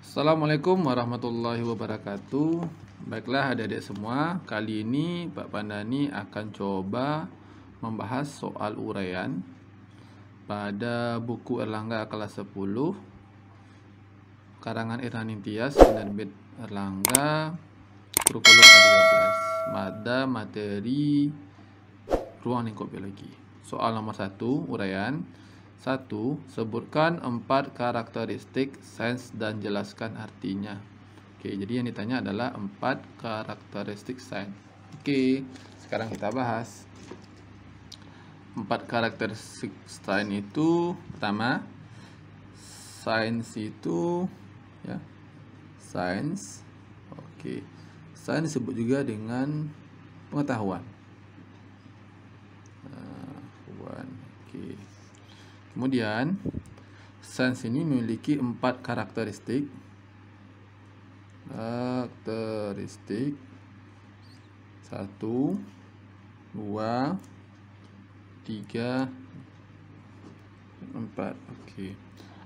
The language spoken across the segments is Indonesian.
Assalamualaikum warahmatullahi wabarakatuh. Baiklah adik-adik semua, kali ini Pak Pandani akan coba membahas soal uraian pada buku Erlangga kelas 10 karangan Irnaning Tias, penerbit Erlangga, kurikulum K13, pada materi ruang lingkup biologi. Soal nomor 1, uraian. 1. Sebutkan 4 karakteristik sains dan jelaskan artinya. Oke, jadi yang ditanya adalah 4 karakteristik sains. Oke, sekarang kita bahas. 4 karakteristik sains itu, pertama, sains itu ya, sains. Oke. Sains disebut juga dengan pengetahuan. Oke. Kemudian, sains ini memiliki 4 karakteristik. 1, 2, 3, 4. Oke.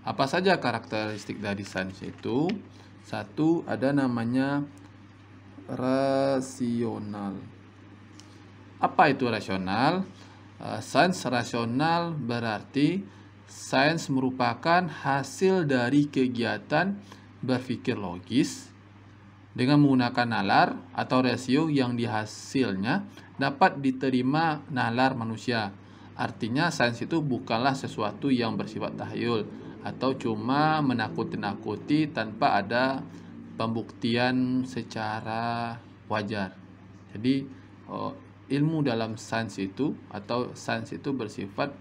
Apa saja karakteristik dari sains itu? 1, ada namanya rasional. Apa itu rasional? Sains rasional berarti sains merupakan hasil dari kegiatan berpikir logis dengan menggunakan nalar atau rasio yang dihasilnya dapat diterima nalar manusia. Artinya sains itu bukanlah sesuatu yang bersifat tahyul atau cuma menakut-nakuti tanpa ada pembuktian secara wajar. Jadi ilmu dalam sains itu atau sains itu bersifat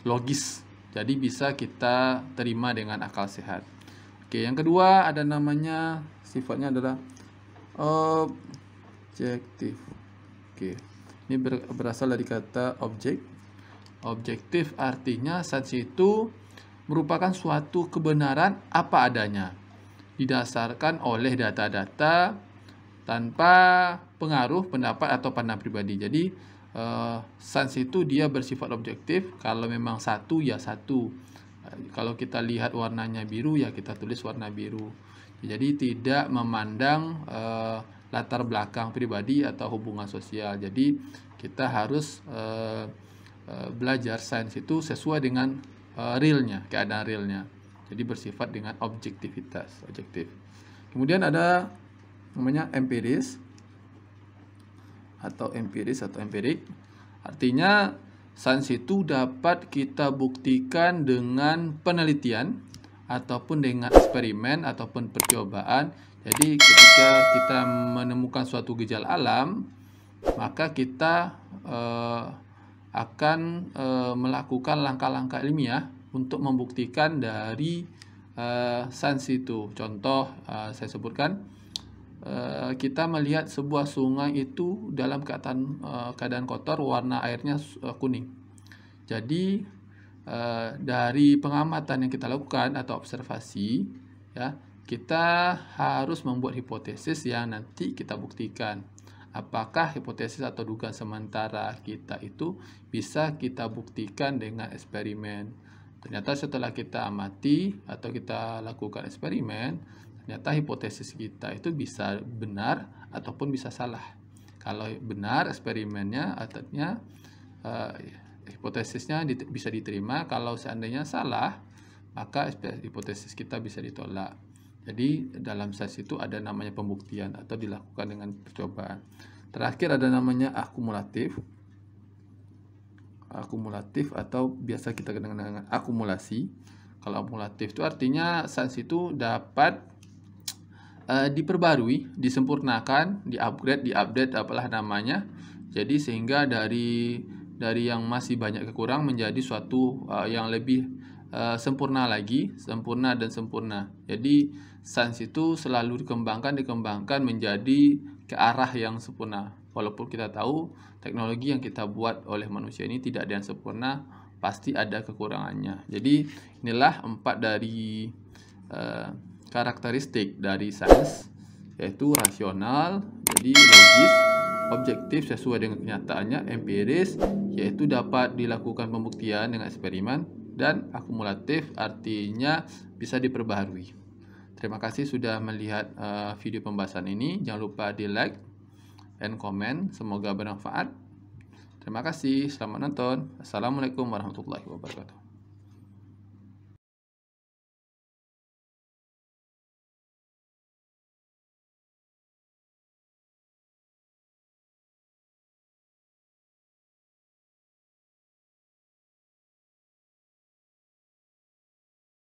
logis, jadi bisa kita terima dengan akal sehat. Oke, yang kedua ada namanya, sifatnya adalah objektif. Oke, ini berasal dari kata objek. Objektif artinya sains itu merupakan suatu kebenaran apa adanya, didasarkan oleh data-data tanpa pengaruh pendapat atau pandangan pribadi. Jadi sains itu dia bersifat objektif. Kalau memang satu ya satu. Kalau kita lihat warnanya biru ya kita tulis warna biru. Jadi tidak memandang latar belakang pribadi atau hubungan sosial. Jadi kita harus belajar sains itu sesuai dengan realnya, keadaan realnya. Jadi bersifat dengan objektivitas, objektif. Kemudian ada namanya empiris atau empirik. Artinya sains itu dapat kita buktikan dengan penelitian ataupun dengan eksperimen ataupun percobaan. Jadi ketika kita menemukan suatu gejala alam, maka kita akan melakukan langkah-langkah ilmiah untuk membuktikan dari sains itu. Contoh saya sebutkan, kita melihat sebuah sungai itu dalam keadaan kotor, warna airnya kuning. Jadi dari pengamatan yang kita lakukan atau observasi, ya, kita harus membuat hipotesis yang nanti kita buktikan. Apakah hipotesis atau dugaan sementara kita itu bisa kita buktikan dengan eksperimen. Ternyata setelah kita amati atau kita lakukan eksperimen, ternyata hipotesis kita itu bisa benar ataupun bisa salah. Kalau benar eksperimennya, artinya hipotesisnya bisa diterima. Kalau seandainya salah, maka hipotesis kita bisa ditolak. Jadi dalam sains itu ada namanya pembuktian atau dilakukan dengan percobaan. Terakhir ada namanya akumulatif. Akumulatif atau biasa kita kenal dengan akumulasi. Kalau akumulatif itu artinya sains itu dapat diperbarui, disempurnakan, diupgrade, apalah namanya. Jadi sehingga dari yang masih banyak kekurangan menjadi suatu yang lebih sempurna lagi, sempurna dan sempurna. Jadi sains itu selalu dikembangkan menjadi ke arah yang sempurna. Walaupun kita tahu teknologi yang kita buat oleh manusia ini tidak ada yang sempurna, pasti ada kekurangannya. Jadi inilah 4 dari karakteristik dari sains, yaitu rasional, jadi logis, objektif sesuai dengan kenyataannya, empiris, yaitu dapat dilakukan pembuktian dengan eksperimen, dan akumulatif artinya bisa diperbaharui. Terima kasih sudah melihat video pembahasan ini. Jangan lupa di like and comment. Semoga bermanfaat. Terima kasih. Selamat nonton. Assalamualaikum warahmatullahi wabarakatuh.